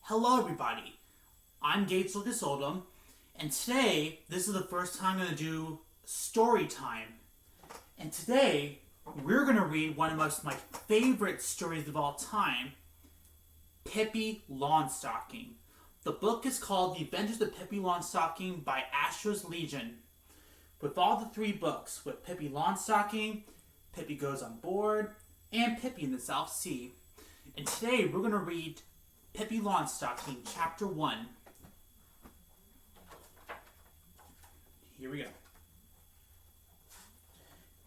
Hello everybody, I'm Gage Oldham, and today, this is the first time I'm going to do Storytime. And today, we're going to read one of my favorite stories of all time, Pippi Longstocking. The book is called The Adventures of Pippi Longstocking by Astro's Legion. With all the three books, with Pippi Longstocking, Pippi Goes on Board, and Pippi in the South Sea. And today, we're going to read Pippi Longstocking, Chapter 1. Here we go.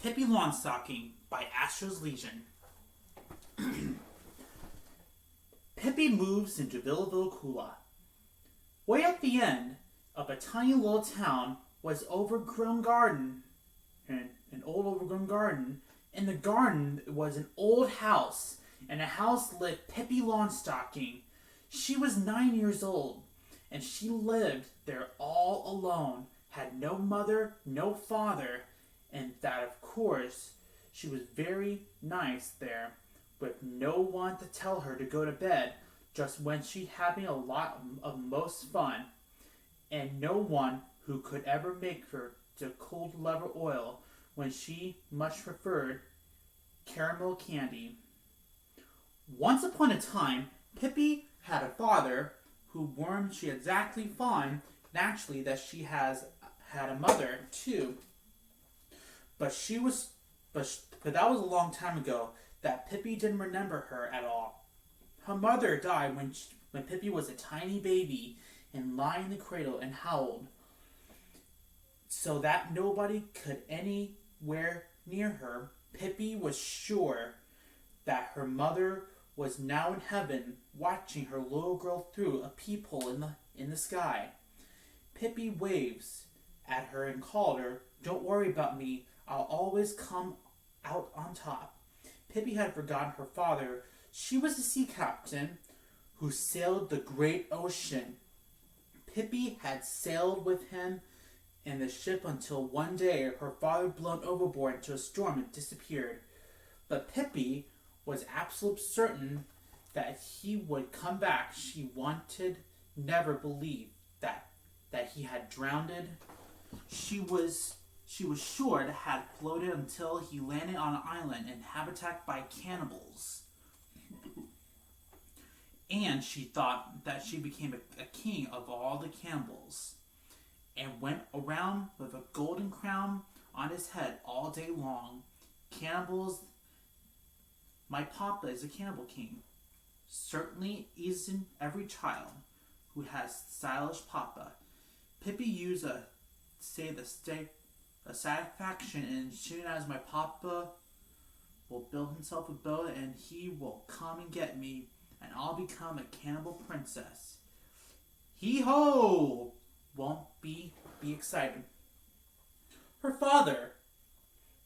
Pippi Longstocking by Astro's Legion. Pippi moves into Villekulla. Way at the end of a tiny little town was overgrown garden, an old overgrown garden. In the garden was an old house, and the house lived Pippi Longstocking. She was 9 years old, and she lived there all alone, had no mother, no father, and that, of course, she was very nice there, with no one to tell her to go to bed just when she having a lot of most fun, and no one who could ever make her to cold lever oil when she much preferred caramel candy. Once upon a time, Pippi had a father who weren't she exactly fond, naturally, that she had a mother too. But that was a long time ago that Pippi didn't remember her at all. Her mother died when Pippi was a tiny baby and lying in the cradle and howled, so that nobody could anywhere near her. Pippi was sure that her mother was now in heaven, watching her little girl through a peephole in the sky. Pippi waves at her and called her, "Don't worry about me, I'll always come out on top." Pippi had forgotten her father. She was a sea captain who sailed the great ocean. Pippi had sailed with him in the ship until one day her father blown overboard into a storm and disappeared. But Pippi was absolutely certain that he would come back. She never believed that he had drowned. She was sure to have floated until he landed on an island and habitat by cannibals. And she thought that she became a king of all the cannibals, and went around with a golden crown on his head all day long. Cannibals, my papa is a cannibal king. Certainly isn't every child who has stylish papa. Pippi used the satisfaction in soon as my papa will build himself a boat and he will come and get me, and I'll become a cannibal princess. Hee-ho! Won't be excited. Her father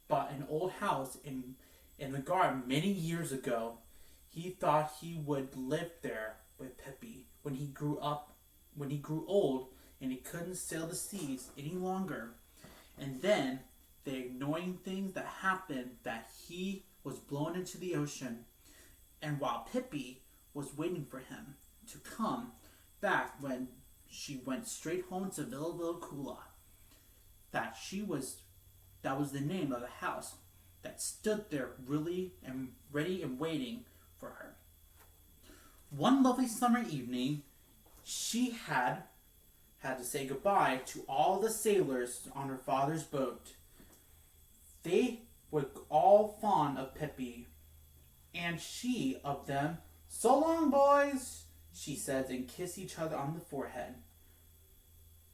bought an old house in the garden many years ago. He thought he would live there with Pippi when he grew old and he couldn't sail the seas any longer. And then the annoying things that happened, that he was blown into the ocean. And while Pippi was waiting for him to come back, when she went straight home to Villekulla, that was the name of the house that stood there really and ready and waiting for her. One lovely summer evening, she had to say goodbye to all the sailors on her father's boat. They were all fond of Pippi, and she of them. "So long, boys," she said, and kissed each other on the forehead.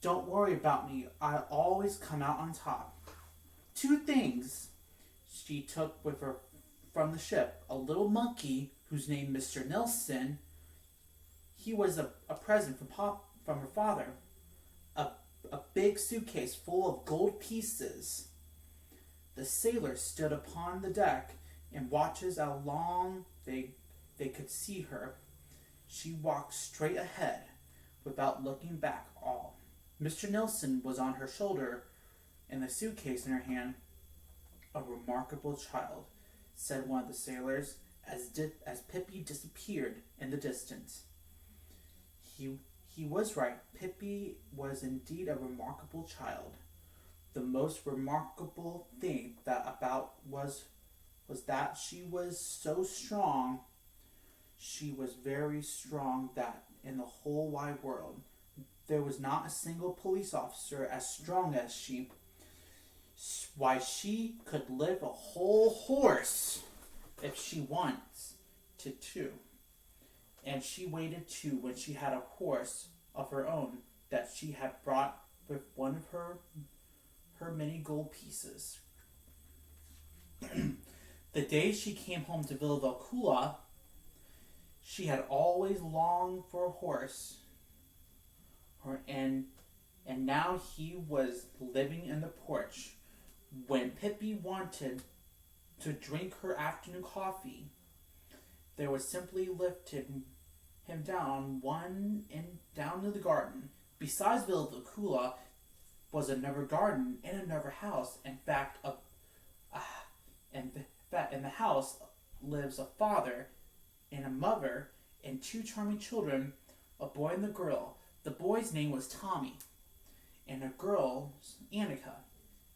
"Don't worry about me, I'll always come out on top." Two things she took with her from the ship: a little monkey whose name Mr. Nelson. He was a present from her father. A big suitcase full of gold pieces. The sailors stood upon the deck and watched how long they could see her. She walked straight ahead without looking back all. Mr. Nelson was on her shoulder and the suitcase in her hand. "A remarkable child," said one of the sailors, as Pippi disappeared in the distance. He was right. Pippi was indeed a remarkable child. The most remarkable thing was that she was so strong. She was very strong that in the whole wide world there was not a single police officer as strong as she. Why, she could lift a whole horse if she wants to too. And she waited too when she had a horse of her own that she had brought with one of her many gold pieces. The day she came home to Villekulla, she had always longed for a horse. And now he was living in the porch. When Pippi wanted to drink her afternoon coffee, they would simply lifted him down down to the garden. Besides Villekulla was another garden and another house. In the house lives a father and a mother and two charming children, a boy and a girl. The boy's name was Tommy, and the girl's Annika.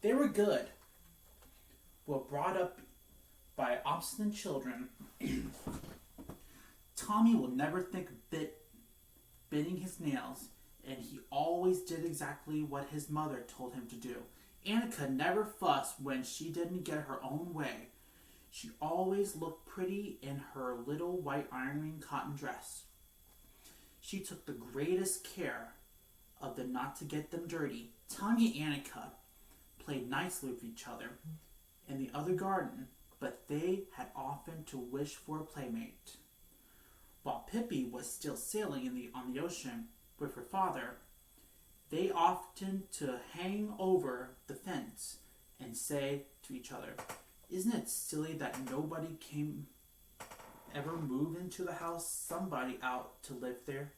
They were good, were brought up by obstinate children. Tommy will never think of biting his nails, and he always did exactly what his mother told him to do. Annika never fussed when she didn't get her own way. She always looked pretty in her little white ironing cotton dress. She took the greatest care of them not to get them dirty. Tommy and Annika played nicely with each other in the other garden, but they had often to wish for a playmate. While Pippi was still sailing on the ocean with her father, they often to hang over the fence and say to each other, "Isn't it silly that nobody ever move into the house? Somebody out to live there,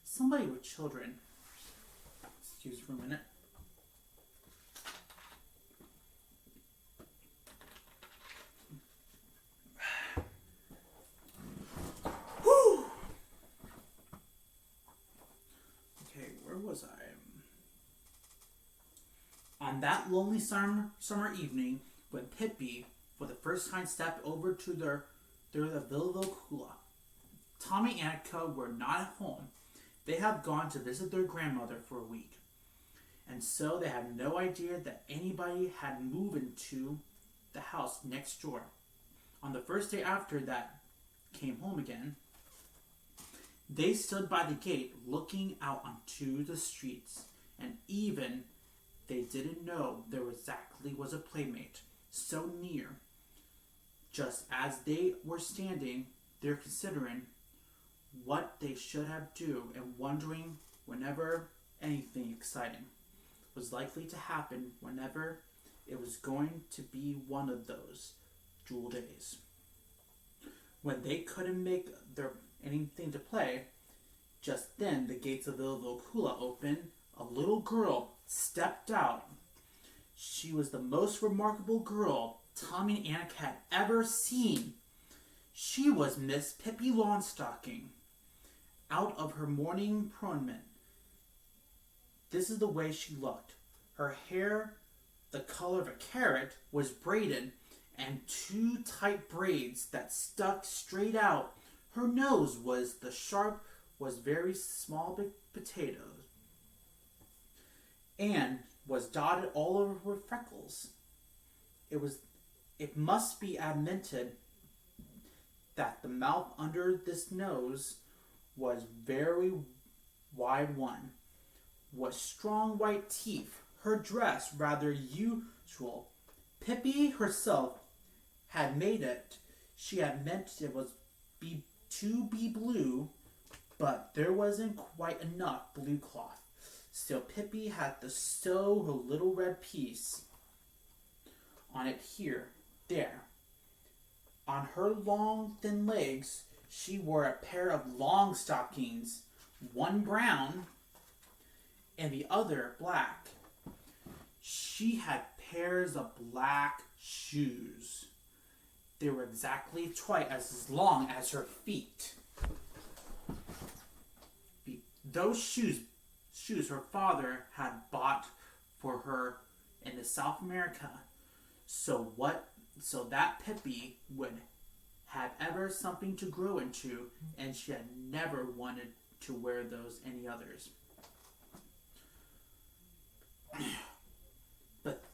somebody with children." Excuse for a minute. Whew. Okay, where was I? On that lonely summer evening, when Pippi, for the first time, stepped over to the Villekulla, Tommy and Annika were not at home. They had gone to visit their grandmother for a week, and so they had no idea that anybody had moved into the house next door. On the first day after that came home again, they stood by the gate looking out onto the streets, and even they didn't know there exactly was a playmate so near. Just as they were standing there considering what they should have do and wondering whenever anything exciting was likely to happen, whenever it was going to be one of those jewel days. When they couldn't make anything to play, just then the gates of Villekulla opened. A little girl stepped out. She was the most remarkable girl Tommy and Annika had ever seen. She was Miss Pippi Longstocking, out of her morning promenade. This is the way she looked. Her hair, the color of a carrot, was braided and two tight braids that stuck straight out. Her nose was very small potatoes, and was dotted all over with freckles. It must be admitted that the mouth under this nose was very wide one, with strong white teeth. Her dress rather usual. Pippi herself had made it. She had meant it was to be blue, but there wasn't quite enough blue cloth. Still, Pippi had to sew her little red piece on it here, there. On her long, thin legs, she wore a pair of long stockings, one brown and the other black. She had pairs of black shoes. They were exactly twice as long as her feet. those shoes her father had bought for her in the South America. So that Pippi would have ever something to grow into, and she had never wanted to wear those any others. But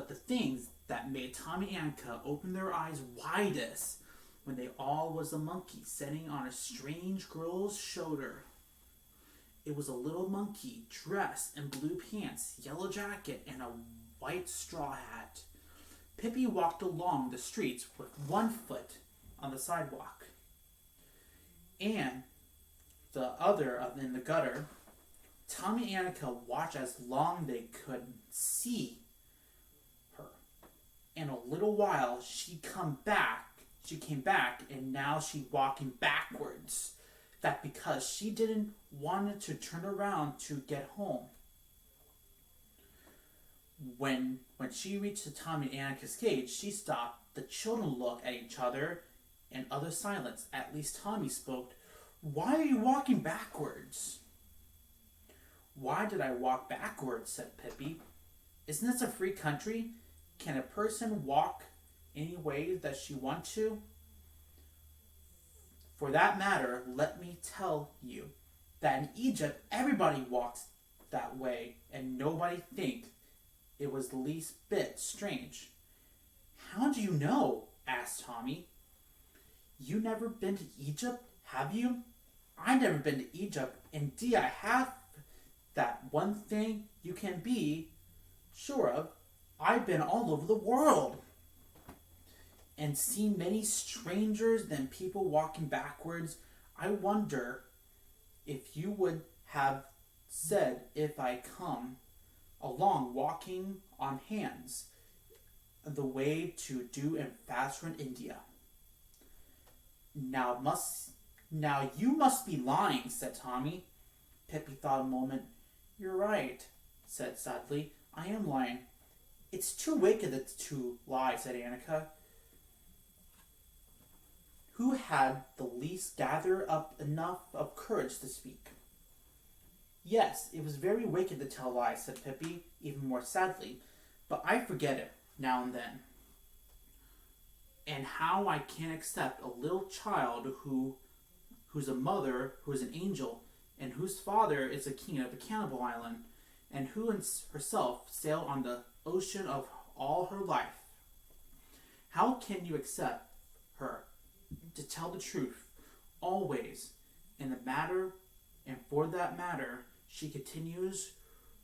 the things that made Tommy and Annika open their eyes widest when they all was a monkey sitting on a strange girl's shoulder. It was a little monkey dressed in blue pants, yellow jacket, and a white straw hat. Pippi walked along the streets with one foot on the sidewalk and the other in the gutter. Tommy and Annika watched as long they could see her. In a little while, she came back, and now she walking backwards. That because she didn't want to turn around to get home. When she reached the Tommy and Annika's cage, she stopped. The children looked at each other in utter silence. At least Tommy spoke. "Why are you walking backwards?" "Why did I walk backwards?" said Pippi. "Isn't this a free country? Can a person walk any way that she wants to? For that matter, let me tell you that in Egypt everybody walks that way and nobody thinks it was the least bit strange." "How do you know?" asked Tommy. "You never been to Egypt, have you?" "I've never been to Egypt. Indeed, I have. That one thing you can be sure of. I've been all over the world and seen many strangers than people walking backwards. I wonder if you would have said if I come along walking on hands the way to do in Fastron, India." Now you must be lying," said Tommy. Pippi thought a moment. "You're right," said sadly. "I am lying." "It's too wicked to lie," said Annika, who had the least gathered up enough of courage to speak. "Yes, it was very wicked to tell lies," said Pippi, even more sadly, "but I forget it now and then. And how I can accept a little child who's a mother, who's an angel, and whose father is a king of a cannibal island, and who herself sailed on the ocean of all her life. How can you accept her to tell the truth always in the matter, and for that matter," she continues,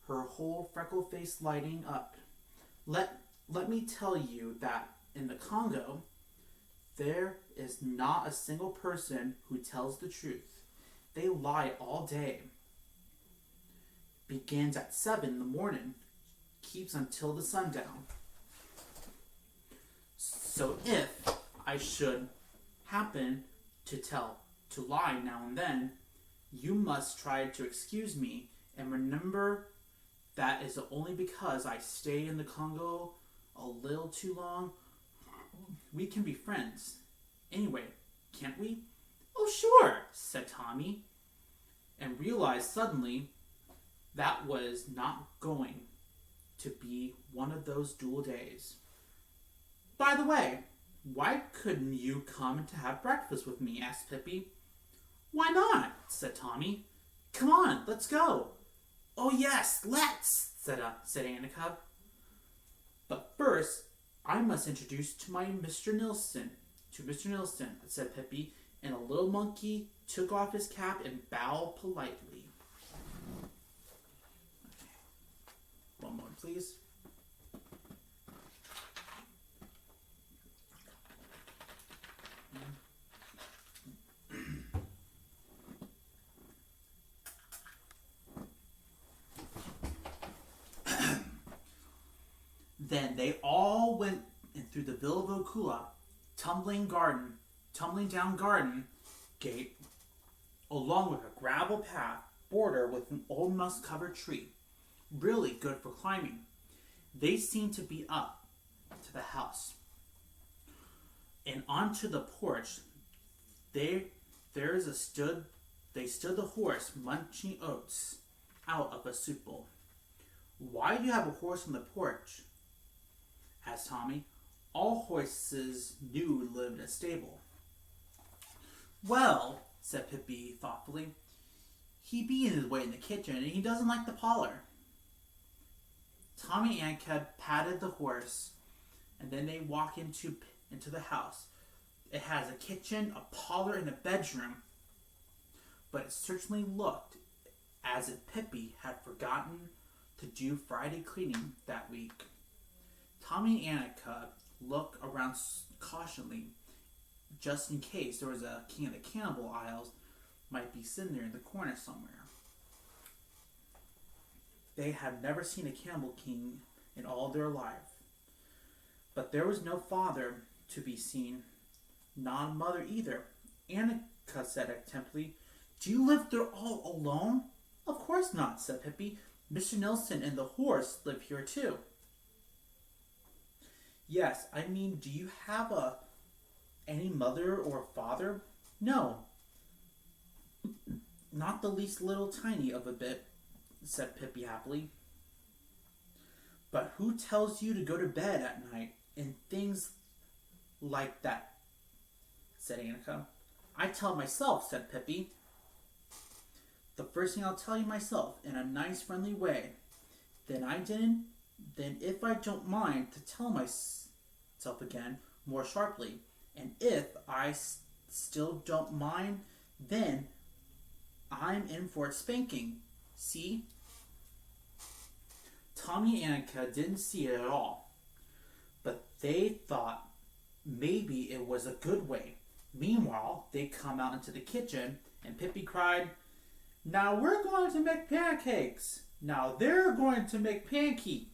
her whole freckled face lighting up, let me tell you that in the Congo there is not a single person who tells the truth. They lie all day. Begins at 7 in the morning, keeps until the sundown. So if I should happen to lie now and then, you must try to excuse me, and remember that is only because I stay in the Congo a little too long. We can be friends anyway, can't we?" "Oh, sure," said Tommy, and realized suddenly that was not going to be one of those dual days. "By the way, why couldn't you come to have breakfast with me?" asked Pippi. "Why not?" said Tommy. "Come on, let's go." "Oh yes, let's," said Annika. "But first, I must introduce to Mr. Nilsson, said Pippi, and a little monkey took off his cap and bowed politely. Okay. One moment, please. Then they all went in through the Villekulla, tumbling down garden gate, along with a gravel path bordered with an old moss-covered tree, really good for climbing. They seemed to be up to the house. And onto the porch, there's stood they stood the horse munching oats out of a soup bowl. "Why do you have a horse on the porch?" asked Tommy. "All horses knew lived in a stable." "Well," said Pippi thoughtfully, "he be in his way in the kitchen, and he doesn't like the parlor." Tommy and Annika patted the horse, and then they walked into the house. It has a kitchen, a parlor, and a bedroom, but it certainly looked as if Pippi had forgotten to do Friday cleaning that week. Tommy and Annika looked around cautiously, just in case there was a king of the cannibal aisles might be sitting there in the corner somewhere. They had never seen a cannibal king in all their life, but there was no father to be seen, not a mother either. Annika said attemptedly, "Do you live there all alone?" "Of course not," said Pippi. "Mr. Nilsson and the horse live here too." "Yes, I mean, do you have any mother or father?" "No, not the least little tiny of a bit," said Pippi happily. "But who tells you to go to bed at night and things like that?" said Annika. "I tell myself," said Pippi. "The first thing I'll tell you myself, in a nice friendly way. Then if I don't mind to tell myself again, more sharply. And if I still don't mind, then I'm in for a spanking. See?" Tommy and Annika didn't see it at all, but they thought maybe it was a good way. Meanwhile, they come out into the kitchen, and Pippi cried, "Now we're going to make pancakes. Now they're going to make pancake.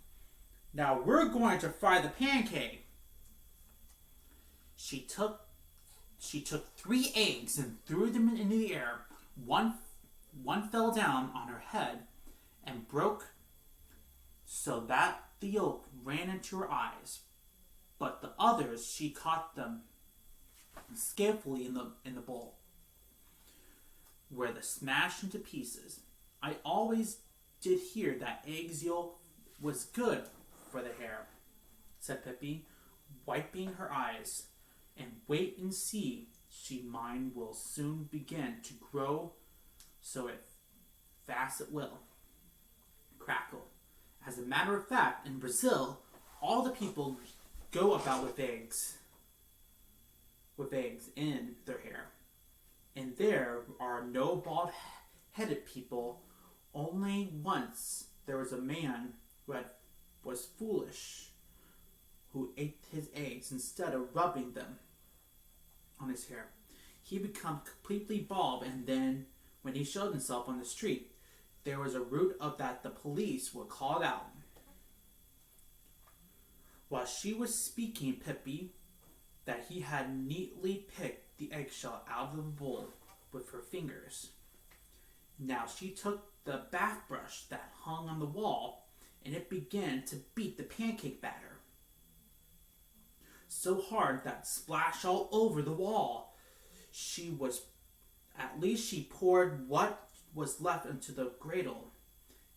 Now we're going to fry the pancake." She took 3 eggs and threw them into the air. One fell down on her head and broke so that the yolk ran into her eyes. But the others, she caught them skillfully in the bowl, where they smashed into pieces. "I always did hear that eggs yolk was good for the hair," said Pippi, wiping her eyes. "And wait and see, mine will soon begin to grow so fast it will crackle. As a matter of fact, in Brazil, all the people go about with eggs in their hair. And there are no bald-headed people. Only once there was a man who was foolish, who ate his eggs instead of rubbing them on his hair. He became completely bald, and then when he showed himself on the street, there was a root of that the police were called out." While she was speaking, Pippi, that he had neatly picked the eggshell out of the bowl with her fingers. Now she took the bath brush that hung on the wall, and it began to beat the pancake batter so hard that it splashed all over the wall. She poured what was left into the griddle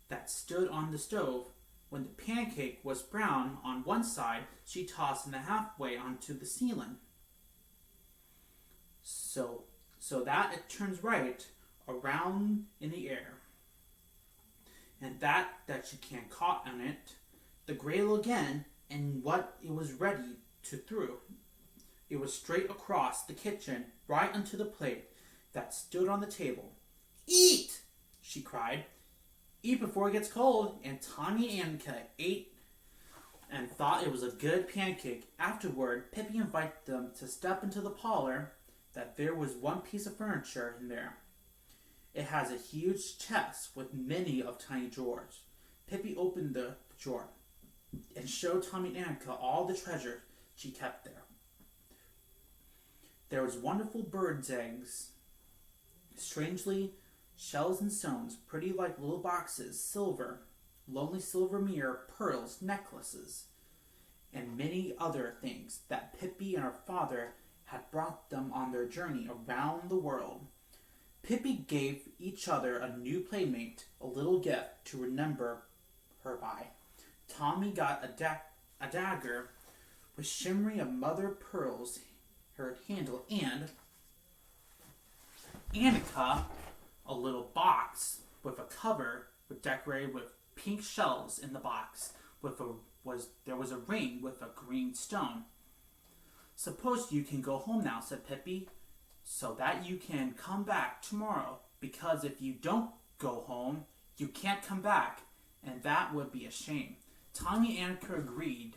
that stood on the stove. When the pancake was brown on one side, she tossed it halfway onto the ceiling, so that it turns right around in the air, and that she can't caught on it. The griddle again, and what it was ready to throw. It was straight across the kitchen, right onto the plate that stood on the table. "Eat!" she cried. "Eat before it gets cold." And Tommy and Annika ate and thought it was a good pancake. Afterward, Pippi invited them to step into the parlor. That there was one piece of furniture in there. It has a huge chest with many of tiny drawers. Pippi opened the drawer and showed Tommy and Annika all the treasure she kept there. There was wonderful birds' eggs, strangely shells and stones, pretty like little boxes, silver, lonely silver mirror, pearls, necklaces, and many other things that Pippi and her father had brought them on their journey around the world. Pippi gave each other a new playmate, a little gift to remember her by. Tommy got a dagger with shimmering of mother pearls her handle, and Annika a little box with a cover decorated with pink shells in the box. There was a ring with a green stone. Suppose you can go home now, said Pippi, so that you can come back tomorrow, because if you don't go home, you can't come back, and that would be a shame. Tommy and Annika agreed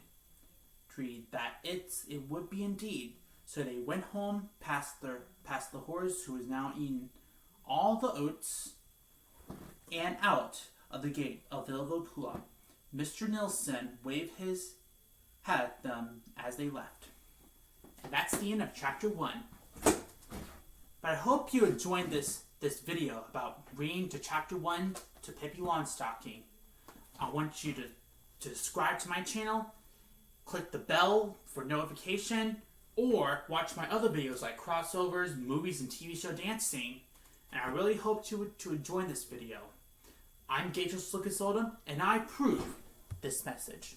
that it would be indeed. So they went home past the horse, who was now eating all the oats, and out of the gate of Villekulla. Mr. Nilsson waved his hat at them as they left. And that's the end of chapter 1. But I hope you enjoyed this video about reading to chapter 1 to Pippi Longstocking. I want you to subscribe to my channel, click the bell for notification, or watch my other videos like crossovers, movies, and TV show dancing. And I really hope to enjoy this video. I'm Gage Oldham, and I approve this message.